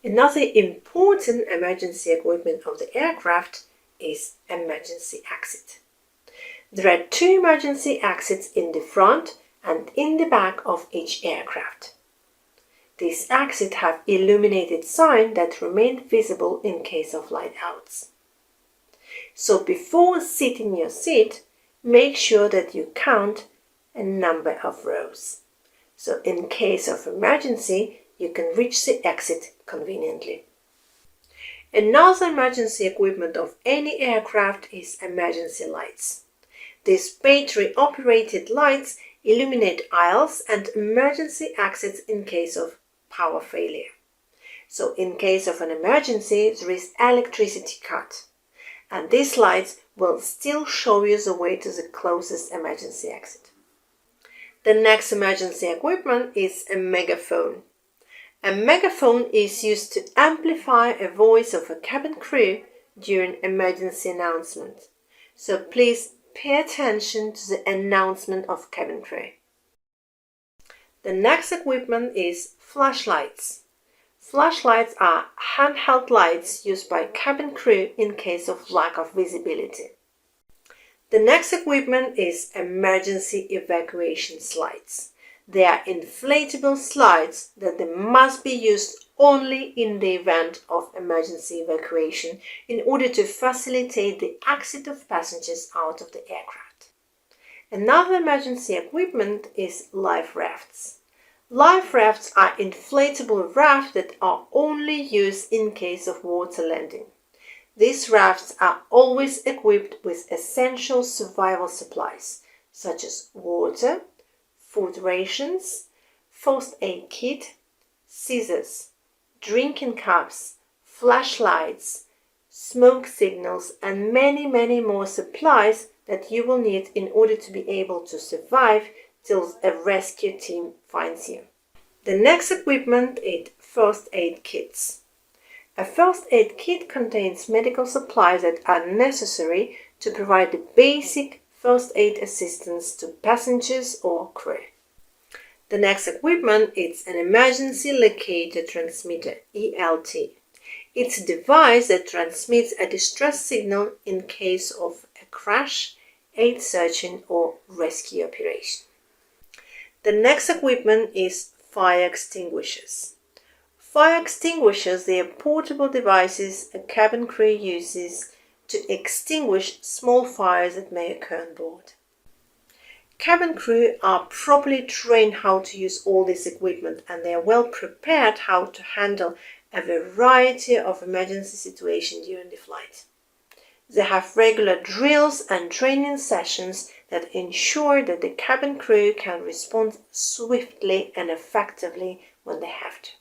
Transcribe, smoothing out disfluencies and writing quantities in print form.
Another important emergency equipment of the aircraft is emergency exit. There are 2 emergency exits in the front and in the back of each aircraft. These exits have illuminated signs that remain visible in case of light outs. So before sitting in your seat, make sure that you count a number of rows. So in case of emergency, you can reach the exit conveniently. Another emergency equipment of any aircraft is emergency lights. These battery-operated lights illuminate aisles and emergency exits in case of power failure. So in case of an emergency, there is electricity cut, and these lights will still show you the way to the closest emergency exit. The next emergency equipment is a megaphone. A megaphone is used to amplify a voice of a cabin crew during emergency announcement. So please pay attention to the announcement of cabin crew. The next equipment is flashlights. Flashlights are handheld lights used by cabin crew in case of lack of visibility. The next equipment is emergency evacuation slides. They are inflatable slides that they must be used only in the event of emergency evacuation in order to facilitate the exit of passengers out of the aircraft. Another emergency equipment is life rafts. Life rafts are inflatable rafts that are only used in case of water landing. These rafts are always equipped with essential survival supplies such as water, food rations, first aid kit, scissors, drinking cups, flashlights, smoke signals, and many more supplies that you will need in order to be able to survive till a rescue team finds you. The next equipment is first aid kits. A first aid kit contains medical supplies that are necessary to provide the basic first aid assistance to passengers or crew. The next equipment is an emergency locator transmitter, ELT. It's a device that transmits a distress signal in case of a crash, aid searching, or rescue operation. The next equipment is fire extinguishers. Fire extinguishers, they are portable devices a cabin crew uses to extinguish small fires that may occur on board. Cabin crew are properly trained how to use all this equipment, and they are well prepared how to handle a variety of emergency situations during the flight. They have regular drills and training sessions that ensure that the cabin crew can respond swiftly and effectively when they have to.